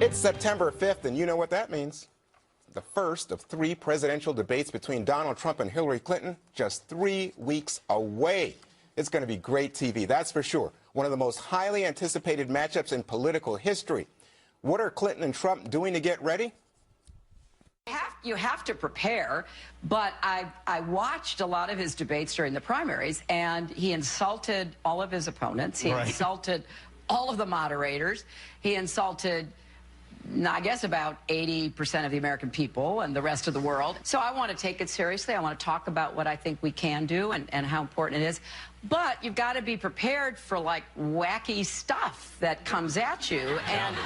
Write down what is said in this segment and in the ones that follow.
It's September 5th, and you know what that means. The first of 3 presidential debates between Donald Trump and Hillary Clinton, just 3 weeks away. It's going to be great TV, that's for sure. One of the most highly anticipated matchups in political history. What are Clinton and Trump doing to get ready? You have to prepare, but I watched a lot of his debates during the primaries, and he insulted all of his opponents. He insulted all of the moderators. He insulted, I guess, about 80% of the American people and the rest of the world. So I want to take it seriously. I want to talk about what I think we can do and how important it is. But you've got to be prepared for, like, wacky stuff that comes at you. And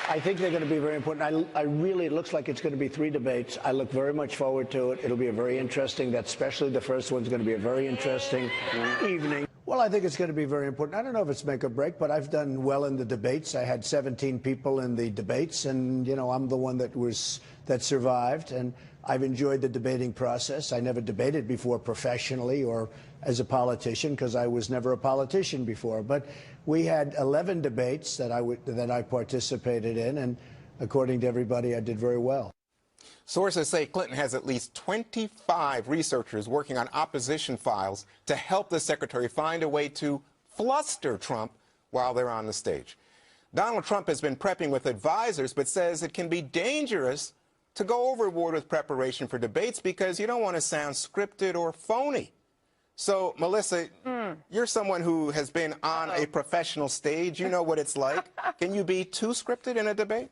I think they're going to be very important. It looks like it's going to be 3 debates. I look very much forward to it. It'll be a very interesting, especially the first one's going to be a very interesting evening. Well, I think it's going to be very important. I don't know if it's make or break, but I've done well in the debates. I had 17 people in the debates, and, you know, I'm the one that survived, and I've enjoyed the debating process. I never debated before professionally or as a politician because I was never a politician before. But we had 11 debates that I participated in, and according to everybody, I did very well. Sources say Clinton has at least 25 researchers working on opposition files to help the secretary find a way to fluster Trump while they're on the stage. Donald Trump has been prepping with advisors, but says it can be dangerous to go overboard with preparation for debates because you don't want to sound scripted or phony. So, Melissa, you're someone who has been on a professional stage. You know what it's like. Can you be too scripted in a debate?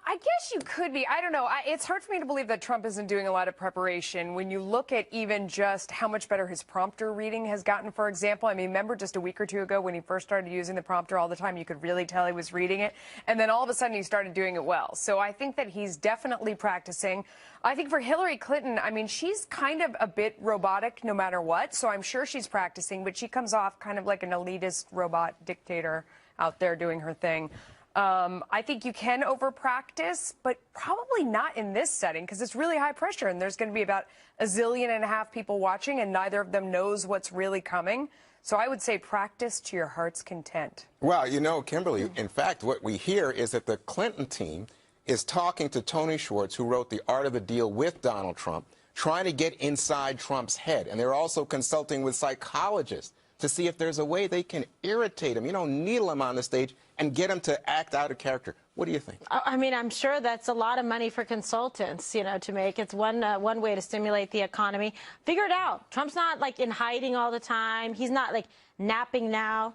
I guess you could be. I don't know. It's hard for me to believe that Trump isn't doing a lot of preparation. When you look at even just how much better his prompter reading has gotten, for example. I mean, remember just a week or 2 ago when he first started using the prompter all the time, you could really tell he was reading it. And then all of a sudden he started doing it well. So I think that he's definitely practicing. I think for Hillary Clinton, I mean, she's kind of a bit robotic no matter what. So I'm sure she's practicing, but she comes off kind of like an elitist robot dictator out there doing her thing. I think you can over-practice, but probably not in this setting because it's really high pressure and there's going to be about 1.5 zillion people watching and neither of them knows what's really coming. So I would say practice to your heart's content. Well, you know, Kimberly, in fact, what we hear is that the Clinton team is talking to Tony Schwartz, who wrote The Art of the Deal with Donald Trump, trying to get inside Trump's head. And they're also consulting with psychologists to see if there's a way they can irritate him, you know, needle him on the stage and get him to act out of character. What do you think? I mean, I'm sure that's a lot of money for consultants, you know, to make. It's one way to stimulate the economy. Figure it out. Trump's not, like, in hiding all the time. He's not, like, napping now,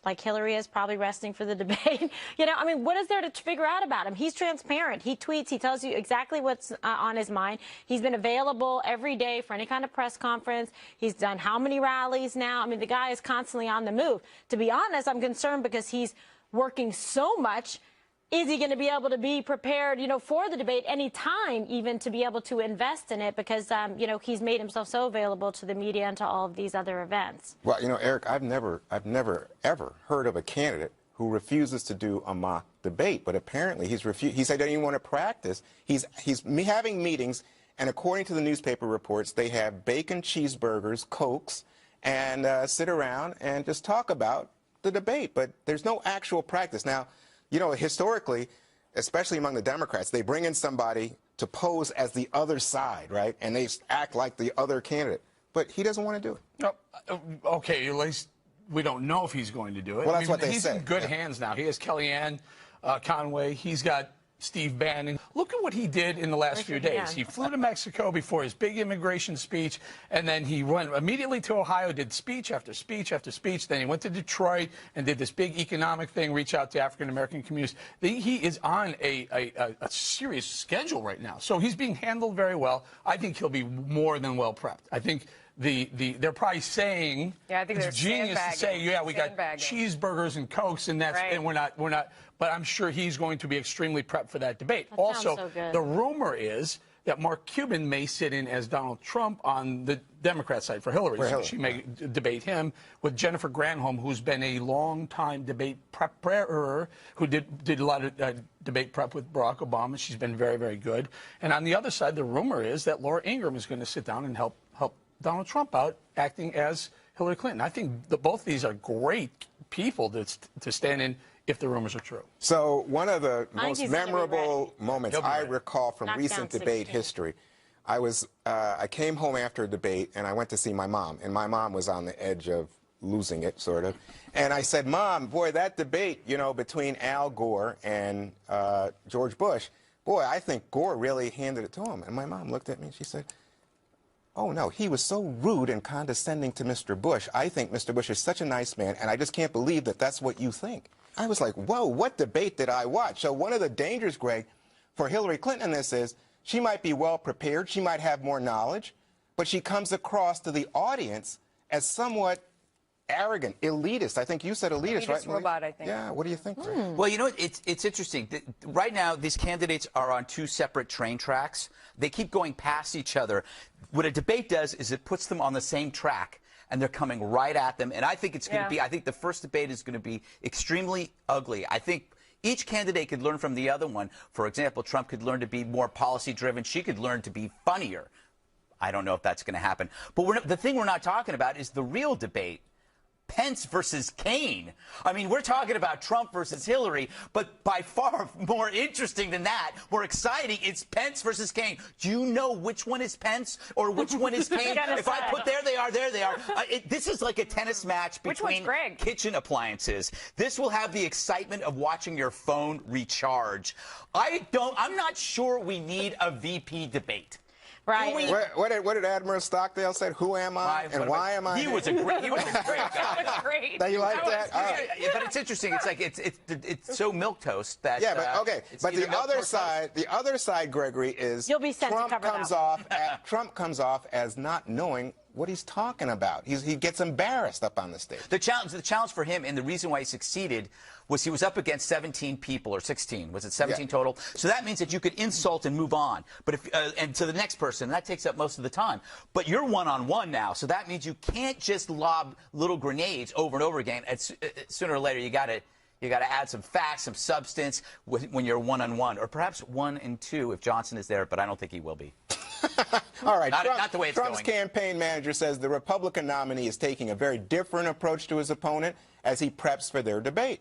like Hillary is, probably resting for the debate. You know, I mean, what is there to figure out about him? He's transparent. He tweets. He tells you exactly what's on his mind. He's been available every day for any kind of press conference. He's done how many rallies now? I mean, the guy is constantly on the move. To be honest, I'm concerned because he's working so much. Is he going to be able to be prepared, you know, for the debate any time, even to be able to invest in it? Because, you know, he's made himself so available to the media and to all of these other events. Well, you know, Eric, I've never, ever heard of a candidate who refuses to do a mock debate. But apparently he said he doesn't even want to practice. He's having meetings, and according to the newspaper reports, they have bacon cheeseburgers, Cokes, and sit around and just talk about the debate. But there's no actual practice. Now, you know, historically, especially among the Democrats, they bring in somebody to pose as the other side, right? And they act like the other candidate. But he doesn't want to do it. No, okay, at least we don't know if he's going to do it. Well, that's what they say. He's in good hands now. He has Kellyanne Conway. He's got Steve Bannon. Look at what he did in the last few days. He flew to Mexico before his big immigration speech, and then he went immediately to Ohio, did speech after speech after speech. Then he went to Detroit and did this big economic thing, reach out to African-American communities. He is on a serious schedule right now. So he's being handled very well. I think he'll be more than well prepped. I think they're probably saying, yeah, I think it's genius to say, yeah, we got cheeseburgers and Cokes, and that's and we're not. But I'm sure he's going to be extremely prepped for that debate. That also, so good. The rumor is that Mark Cuban may sit in as Donald Trump on the Democrat side for Hillary. So she may debate him with Jennifer Granholm, who's been a long-time debate preparer, who did a lot of debate prep with Barack Obama. She's been very, very good. And on the other side, the rumor is that Laura Ingraham is going to sit down and help Donald Trump out, acting as Hillary Clinton. I think both of these are great people to stand if the rumors are true. So one of the I think most he's gonna be memorable ready. moments He'll be I ready. recall from Knock recent down debate 16. history, I came home after a debate and I went to see my mom, and my mom was on the edge of losing it, sort of. And I said, Mom, boy, that debate, you know, between Al Gore and George Bush, boy, I think Gore really handed it to him. And my mom looked at me and she said, oh, no, he was so rude and condescending to Mr. Bush. I think Mr. Bush is such a nice man, and I just can't believe that that's what you think. I was like, whoa, what debate did I watch? So one of the dangers, Greg, for Hillary Clinton in this is she might be well prepared, she might have more knowledge, but she comes across to the audience as somewhat arrogant, elitist. I think you said elitist, right? Elitist robot, I think. Yeah, what do you think, Greg? Well, you know, it's interesting. Right now, these candidates are on two separate train tracks. They keep going past each other. What a debate does is it puts them on the same track, and they're coming right at them. And I think it's going to be, I think the first debate is going to be extremely ugly. I think each candidate could learn from the other one. For example, Trump could learn to be more policy-driven. She could learn to be funnier. I don't know if that's going to happen. But the thing we're not talking about is the real debate. Pence versus Kaine. I mean, we're talking about Trump versus Hillary, but by far more interesting than that, more exciting, it's Pence versus Kaine. Do you know which one is Pence or which one is Kaine? If I put there they are, there they are. This is like a tennis match between kitchen appliances. This will have the excitement of watching your phone recharge. I'm not sure we need a VP debate. Right. What did Admiral Stockdale say? Who am I and why am I? He was a great guy. That was great. Now you like that? Yeah, but it's interesting. It's like it's so milquetoast that. Yeah, but okay. But the other side, Gregory, is You'll be sent to cover Trump comes off as not knowing what he's talking about. He gets embarrassed up on the stage. The challenge for him, and the reason why he succeeded, was he was up against 17 people, or 16. Was it 17 total? So that means that you could insult and move on, but and to the next person, that takes up most of the time. But you're one-on-one now, so that means you can't just lob little grenades over and over again. Sooner or later, you got to add some facts, some substance when you're one-on-one, or perhaps 1 and 2 if Johnson is there, but I don't think he will be. All right, not the way it's Trump's going. campaign manager says the Republican nominee is taking a very different approach to his opponent as he preps for their debate.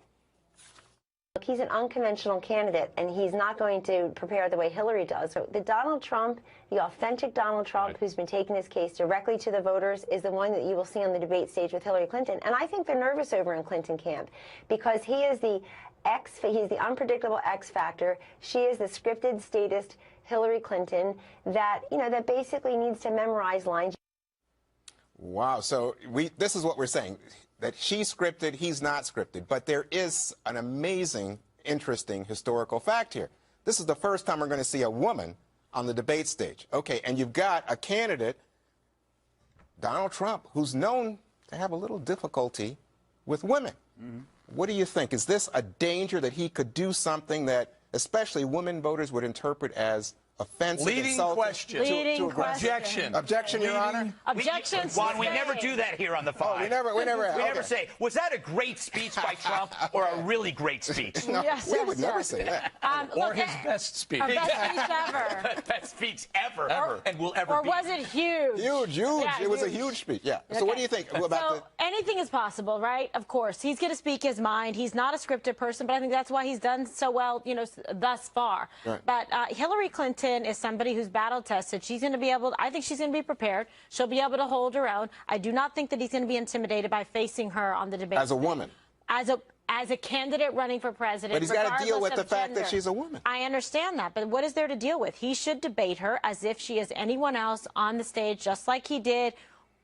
Look, he's an unconventional candidate, and he's not going to prepare the way Hillary does. So the Donald Trump, the authentic Donald Trump, who's been taking his case directly to the voters, is the one that you will see on the debate stage with Hillary Clinton. And I think they're nervous over in Clinton camp because he is he's the unpredictable X factor. She is the scripted statist Hillary Clinton that, that basically needs to memorize lines. Wow. So this is what we're saying, that she's scripted, he's not scripted. But there is an amazing, interesting historical fact here. This is the first time we're going to see a woman on the debate stage. Okay, and you've got a candidate, Donald Trump, who's known to have a little difficulty with women. Mm-hmm. What do you think? Is this a danger that he could do something that especially women voters would interpret as offensive, Leading question. Objection. Objection, Your Honor. Objection. Juan, we never do that here on the Five. Oh, we never say, was that a great speech by Trump or a really great speech? No, we would never say that. Or his best speech. Best speech ever. Best speech ever. And will ever be. Or was it huge? Huge. Yeah, it was a huge speech. Yeah. Okay. So what do you think about anything is possible, right? Of course. He's going to speak his mind. He's not a scripted person, but I think that's why he's done so well, thus far. Right. But Hillary Clinton is somebody who's battle tested. She's going to be I think she's going to be prepared. She'll be able to hold her own. I do not think that he's going to be intimidated by facing her on the debate. As a woman. As a candidate running for president. But he's got to deal with the fact that she's a woman. I understand that, but what is there to deal with? He should debate her as if she is anyone else on the stage, just like he did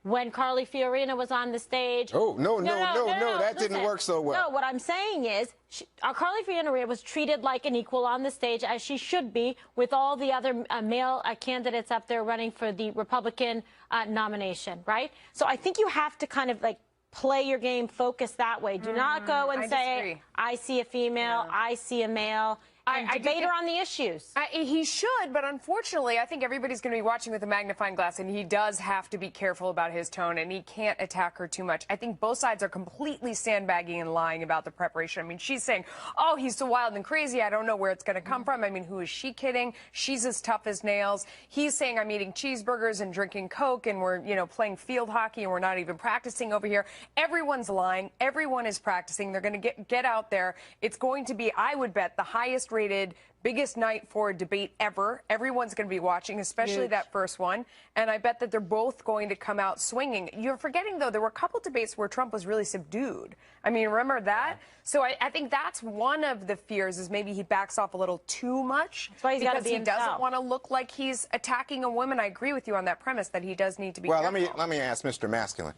when Carly Fiorina was on the stage. Oh, no, that didn't work so well. No, what I'm saying is Carly Fiorina was treated like an equal on the stage, as she should be, with all the other male candidates up there running for the Republican nomination, right? So I think you have to kind of play your game, focus that way. Do not go and say, I see a female, I see a male, and debate her on the issues. He should, but unfortunately, I think everybody's going to be watching with a magnifying glass, and he does have to be careful about his tone, and he can't attack her too much. I think both sides are completely sandbagging and lying about the preparation. I mean, she's saying, oh, he's so wild and crazy, I don't know where it's going to come from. I mean, who is she kidding? She's as tough as nails. He's saying, I'm eating cheeseburgers and drinking Coke, and we're, playing field hockey, and we're not even practicing over here. Everyone's lying. Everyone is practicing. They're going to get out there. It's going to be, I would bet, the highest rated, biggest night for a debate ever. Everyone's going to be watching, especially that first one. And I bet that they're both going to come out swinging. You're forgetting, though, there were a couple debates where Trump was really subdued. I mean, remember that? So I think that's one of the fears, is maybe he backs off a little too much. That's why he's got to be he himself. doesn't want to look like he's attacking a woman. I agree with you on that premise that he does need to be careful. Let me ask Mr. Masculine.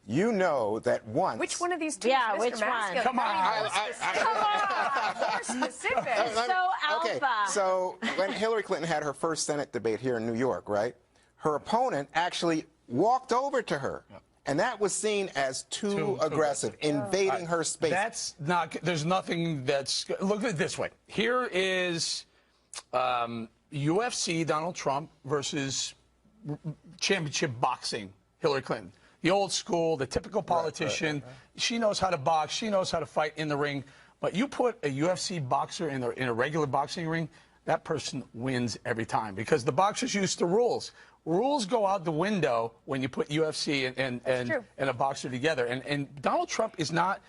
You know that once... Which one of these two? Yeah, is Mr. which Masculine? one? Come on. Come on. More specific. So alpha. Okay, so when Hillary Clinton had her first Senate debate here in New York, right, her opponent actually walked over to her. And that was seen as too aggressive, invading her space. That's not, there's nothing that's, look at it this way. Here is UFC Donald Trump versus championship boxing Hillary Clinton. The old school, the typical politician. She knows how to box. She knows how to fight in the ring. But you put a UFC boxer in a regular boxing ring, that person wins every time because the boxer's used to rules. Rules go out the window when you put UFC and a boxer together. And Donald Trump is not,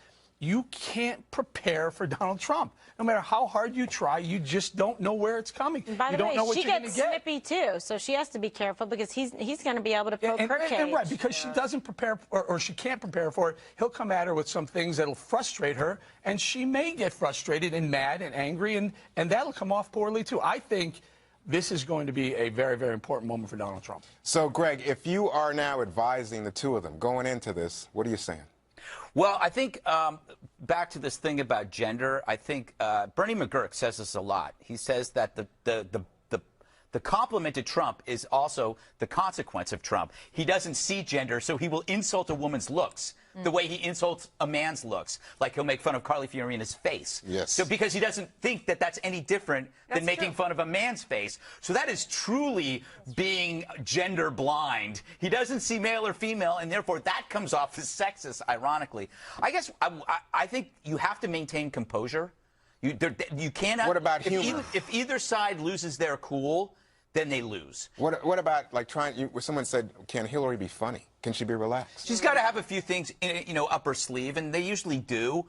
you can't prepare for Donald Trump. No matter how hard you try, you just don't know where it's coming. And by the way, she gets snippy too, so she has to be careful because he's going to be able to poke her cage. And right, because she doesn't prepare, or she can't prepare for it, he'll come at her with some things that'll frustrate her, and she may get frustrated and mad and angry, and that'll come off poorly too. I think this is going to be a very, very important moment for Donald Trump. So, Greg, if you are now advising the two of them going into this, what are you saying? Well, I think back to this thing about gender, I think Bernie McGurk says this a lot. He says that the compliment to Trump is also the consequence of Trump. He doesn't see gender, so he will insult a woman's looks the way he insults a man's looks. Like he'll make fun of Carly Fiorina's face. Yes. So because he doesn't think that that's any different than making fun of a man's face. So that is truly being gender blind. He doesn't see male or female, and therefore that comes off as sexist, ironically. I guess I think you have to maintain composure. You cannot. What about humor? If either side loses their cool, then they lose. What about, like, someone said, can Hillary be funny? Can she be relaxed? She's got to have a few things, up her sleeve, and they usually do.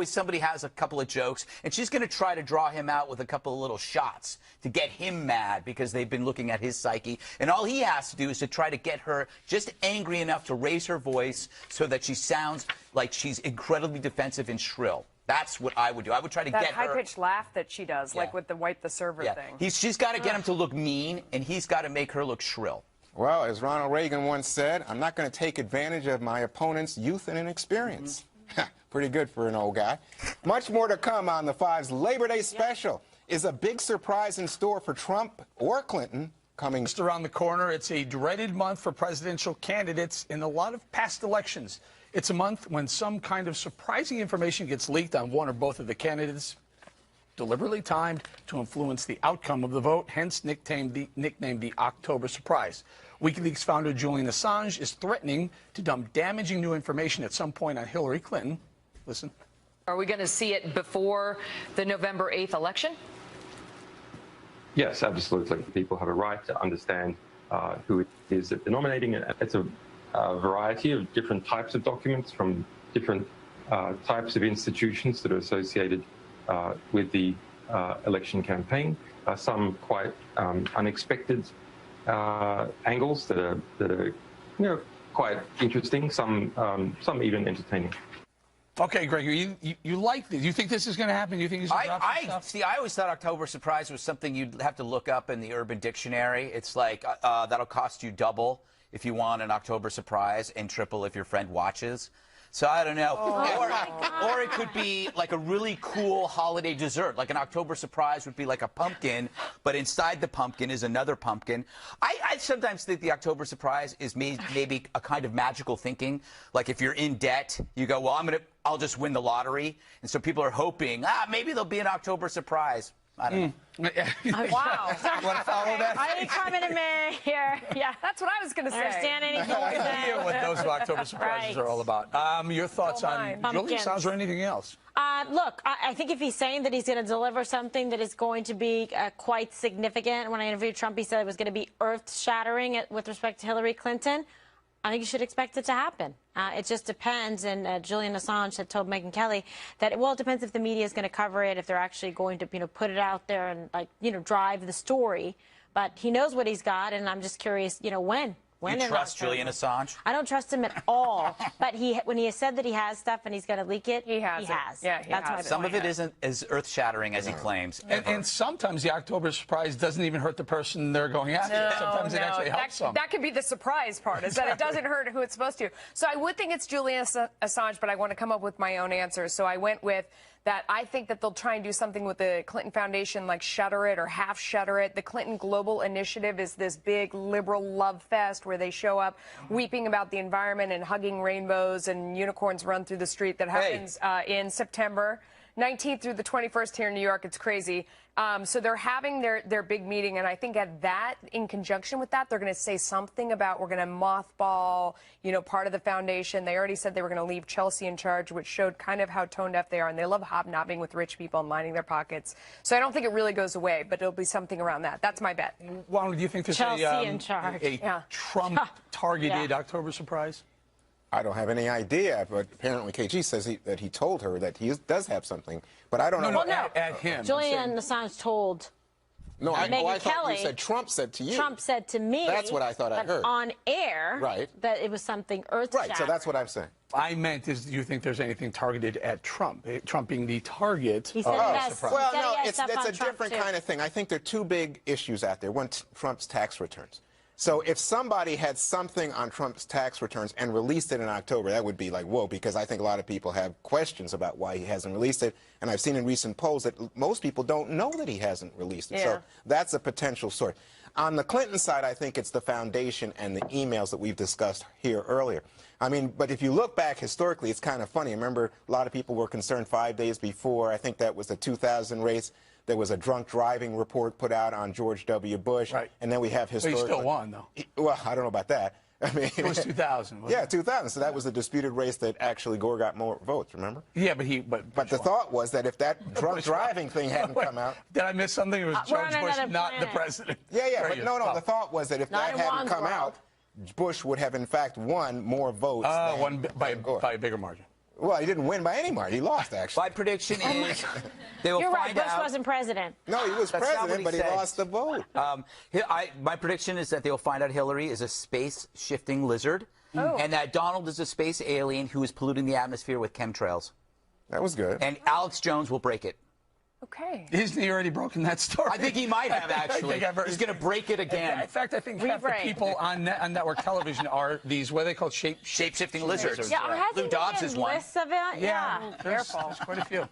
Somebody has a couple of jokes, and she's going to try to draw him out with a couple of little shots to get him mad because they've been looking at his psyche. And all he has to do is to try to get her just angry enough to raise her voice so that she sounds like she's incredibly defensive and shrill. That's what I would do. I would try to get her... That high-pitched laugh that she does, like with the wipe the server thing. She's got to get him to look mean, and he's got to make her look shrill. Well, as Ronald Reagan once said, I'm not going to take advantage of my opponent's youth and inexperience. Pretty good for an old guy. Much more to come on the Five's Labor Day special. Is a big surprise in store for Trump or Clinton coming just around the corner? It's a dreaded month for presidential candidates in a lot of past elections. It's a month when some kind of surprising information gets leaked on one or both of the candidates, deliberately timed to influence the outcome of the vote, hence nicknamed the October surprise. WikiLeaks founder Julian Assange is threatening to dump damaging new information at some point on Hillary Clinton. Listen. Are we going to see it before the November 8th election? Yes, absolutely. People have a right to understand who it is that they're nominating. It's a variety of different types of documents from different types of institutions that are associated with the election campaign. Some quite unexpected angles that are quite interesting. Some even entertaining. Okay, Greg, you like this? You think this is going to happen? You think he's going to drop some stuff? See, I always thought October surprise was something you'd have to look up in the Urban Dictionary. It's like that'll cost you double if you want an October surprise and triple if your friend watches. So I don't know. Or it could be like a really cool holiday dessert. Like an October surprise would be like a pumpkin, but inside the pumpkin is another pumpkin. I sometimes think the October surprise is maybe a kind of magical thinking. Like if you're in debt, you go, well, I'll just win the lottery. And so people are hoping, maybe there'll be an October surprise. I don't know. Wow. You want to follow that? I ain't coming to me here. Yeah. That's what I was going to say. Understand any No idea what those October surprises are all about. Your thoughts on Julian Assange or anything else? Look, I think if he's saying that he's going to deliver something that is going to be quite significant, when I interviewed Trump, he said it was going to be earth-shattering with respect to Hillary Clinton. I think you should expect it to happen. It just depends, and Julian Assange had told Megyn Kelly that, well, it depends if the media is going to cover it, if they're actually going to, put it out there and, drive the story. But he knows what he's got, and I'm just curious, when. You trust Julian Assange? I don't trust him at all. But when he has said that he has stuff and he's going to leak it, he has. Yeah, That's my Some point. of it isn't as earth-shattering as he claims. And sometimes the October surprise doesn't even hurt the person they're going after. Sometimes it actually helps them. That could be the surprise part, is that it doesn't hurt who it's supposed to. So I would think it's Julian Assange, but I want to come up with my own answers. So I went with that I think that they'll try and do something with the Clinton Foundation, like shutter it or half shutter it. The Clinton Global Initiative is this big liberal love fest where they show up weeping about the environment and hugging rainbows and unicorns run through the street. That happens in September 19th through the 21st here in New York. It's crazy. So they're having their big meeting, and I think at that, in conjunction with that, they're going to say something about we're going to mothball, part of the foundation. They already said they were going to leave Chelsea in charge, which showed kind of how tone deaf they are, and they love hobnobbing with rich people and lining their pockets. So I don't think it really goes away, but it'll be something around that. That's my bet. Juan, do you think there's Chelsea in charge. a Trump-targeted October surprise? I don't have any idea, but apparently KG says that he told her that he does have something, but I don't know. No, at him. Julian Assange told I thought Kelly, you said Trump said to you. Trump said to me. That's what I thought I heard. On air, that it was something earth-shattering. Right, so that's what I'm saying. I meant do you think there's anything targeted at Trump? Trump being the target. He said well, no, it's a different kind of thing. I think there are two big issues out there. One, Trump's tax returns. So if somebody had something on Trump's tax returns and released it in October, that would be like, whoa, because I think a lot of people have questions about why he hasn't released it. And I've seen in recent polls that most people don't know that he hasn't released it. Yeah. So that's a potential source. On the Clinton side, I think it's the foundation and the emails that we've discussed here earlier. I mean, but if you look back historically, it's kind of funny. Remember, a lot of people were concerned 5 days before, I think that was the 2000 race. There was a drunk driving report put out on George W. Bush. Right. And then we have historical. But he still won, though. Well, I don't know about that. I mean, it was 2000. Yeah, 2000. So that was a disputed race that actually Gore got more votes, remember? Yeah, but the thought was that if that drunk driving thing hadn't come out. Did I miss something? It was George Bush, not the president. Yeah, but no, the thought was that if that hadn't come out, Bush would have, in fact, won more votes. Won by a bigger margin. Well, he didn't win by any margin. He lost, actually. My prediction is they will You're right. find Bush out. wasn't president. No, he was president, but he lost the vote. My prediction is that they will find out Hillary is a space-shifting lizard, and that Donald is a space alien who is polluting the atmosphere with chemtrails. That was good. And Alex Jones will break it. Okay. Isn't he already broken that story? I think he might have, actually. He's going to break it again. In fact, I think half the people on network television are these, what are they called? Shape-shifting lizards. Yeah, Lou Dobbs is one. Lists of it? Yeah. There's quite a few.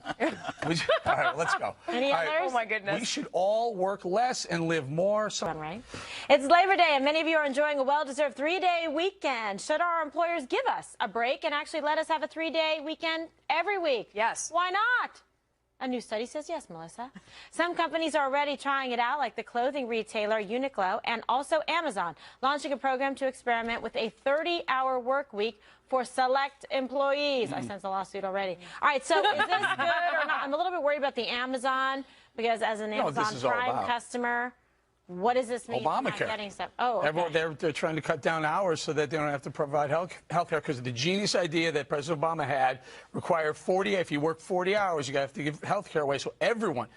All right, let's go. Any others? Oh, my goodness. We should all work less and live more. Right. It's Labor Day, and many of you are enjoying a well-deserved 3-day weekend. Should our employers give us a break and actually let us have a 3-day weekend every week? Yes. Why not? A new study says yes, Melissa. Some companies are already trying it out, like the clothing retailer Uniqlo and also Amazon, launching a program to experiment with a 30-hour work week for select employees. I sense a lawsuit already. All right, so is this good or not? I'm a little bit worried about the Amazon, because as an Amazon Prime customer, what does this mean? Obamacare. Getting stuff? Oh, okay. They're trying to cut down hours so that they don't have to provide health care, because the genius idea that President Obama had required 40. If you work 40 hours, you have to give health care away. So everyone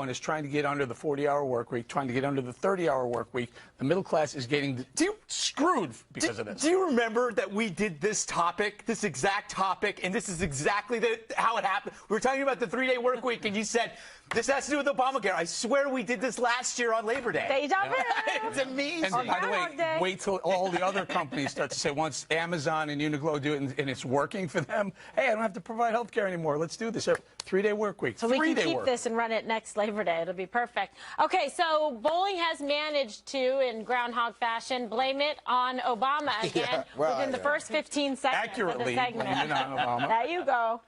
is trying to get under the 40-hour work week, trying to get under the 30-hour work week. The middle class is getting screwed because of this. Do you remember that we did this topic, this exact topic, and this is exactly how it happened? We were talking about the 3-day work week, and you said, this has to do with Obamacare. I swear we did this last year on Labor Day. They don't. It's amazing. And by the way, wait till all the other companies start to say, once Amazon and Uniqlo do it and it's working for them, hey, I don't have to provide health care anymore. Let's do this. 3-day work week. So we can keep this and run it next Labor Day. It'll be perfect. Okay, so bowling has managed to, in Groundhog fashion, blame it on Obama again within the first 15 seconds of the segment. blame it on Obama. There you go.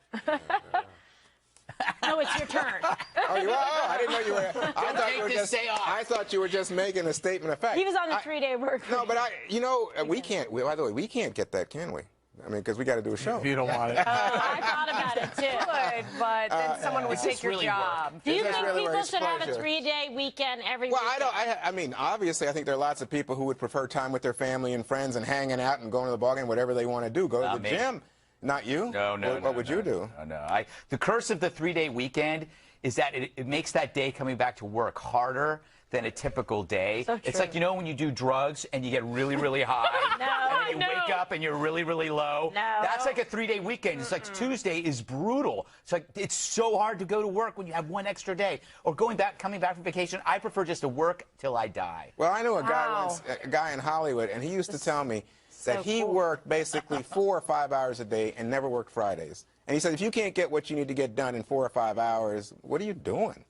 No, it's your turn. Oh, you are? Oh, I didn't know you were. I thought you were just making a statement of fact. He was on the 3-day work week. No, but we can't. By the way, we can't get that, can we? I mean, because we got to do a show. If you don't want it. I thought about it too. Good, but then someone would take your really job. Do you Is this think really people where should have a exposure? 3-day weekend every Well, weekend? I mean, obviously, I think there are lots of people who would prefer time with their family and friends and hanging out and going to the ball game, whatever they want to do. Go to the gym. Not you? No. What would you do? No. The curse of the 3-day weekend is that it makes that day coming back to work harder than a typical day. So it's true. like, when you do drugs and you get really, really high, and then you wake up and you're really, really low. No. That's like a 3-day weekend. It's like Tuesday is brutal. It's like it's so hard to go to work when you have one extra day. Or coming back from vacation, I prefer just to work till I die. Well, I knew a guy once, a guy in Hollywood, and he used to tell me that he worked basically 4 or 5 hours a day and never worked Fridays. And he said, if you can't get what you need to get done in 4 or 5 hours, what are you doing?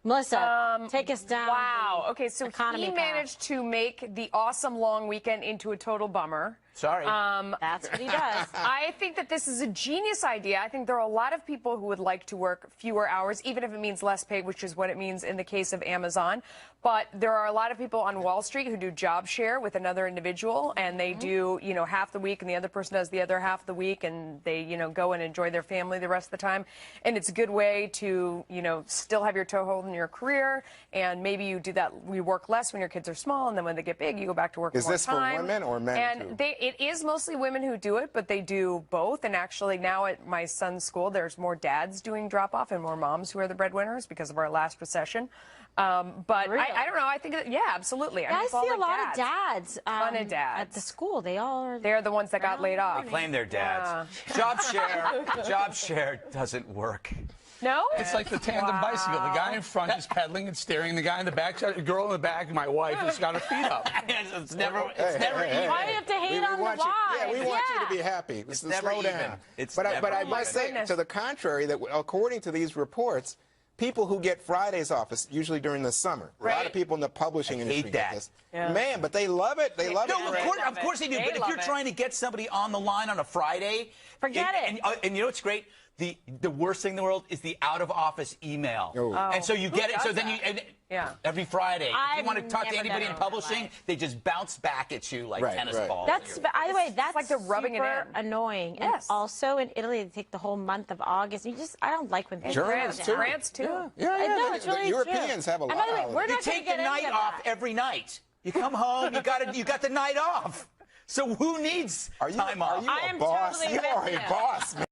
Melissa, take us down. Wow. Okay, so economy he managed to make the awesome long weekend into a total bummer. Sorry. That's what he does. I think that this is a genius idea. I think there are a lot of people who would like to work fewer hours, even if it means less pay, which is what it means in the case of Amazon. But there are a lot of people on Wall Street who do job share with another individual, and they do, half the week, and the other person does the other half of the week, and they, go and enjoy their family the rest of the time. And it's a good way to, still have your toehold in your career, and maybe you do that. We work less when your kids are small, and then when they get big, you go back to work more time. Is this for women or men and too? It is mostly women who do it, but they do both. And actually now at my son's school, there's more dads doing drop-off and more moms who are the breadwinners because of our last recession. But Really? I don't know. I think, yeah, absolutely. I it's all see a like lot of dads. Ton of dads. At the school. They all are. They're the ones that got laid off. Blame their dads. Job share doesn't work. No? It's like the tandem bicycle. The guy in front is pedaling and steering. The guy in the back, the girl in the back, my wife, has got her feet up. It's never even. Why do you have to hate on the wives? Yeah, we want you to be happy. It's Slow never even. down. It's but never I must say, goodness. to the contrary, that according to these reports, people who get Fridays off, is usually during the summer. A lot of people in the publishing industry get this. Yeah. Man, but they love it. They love No, it. of course they do. But if you're trying to get somebody on the line on a Friday, forget it. And you know what's great? The worst thing in the world is the out-of-office email. Oh. And so you get it. So then every Friday, if you want to talk to anybody in publishing, they just bounce back at you like tennis balls. That's, by the way, that's like they're rubbing it in. Annoying. Yes. And also in Italy, they take the whole month of August. I don't like when people Germans do too. that. France, too. Yeah. No, it's really the Europeans true. have a lot And by the way, of we're holidays. not You gonna take the get night into off that. every night. You come home, you got the night off. So who needs time off? Are you a boss? totally You are with a you. boss, man.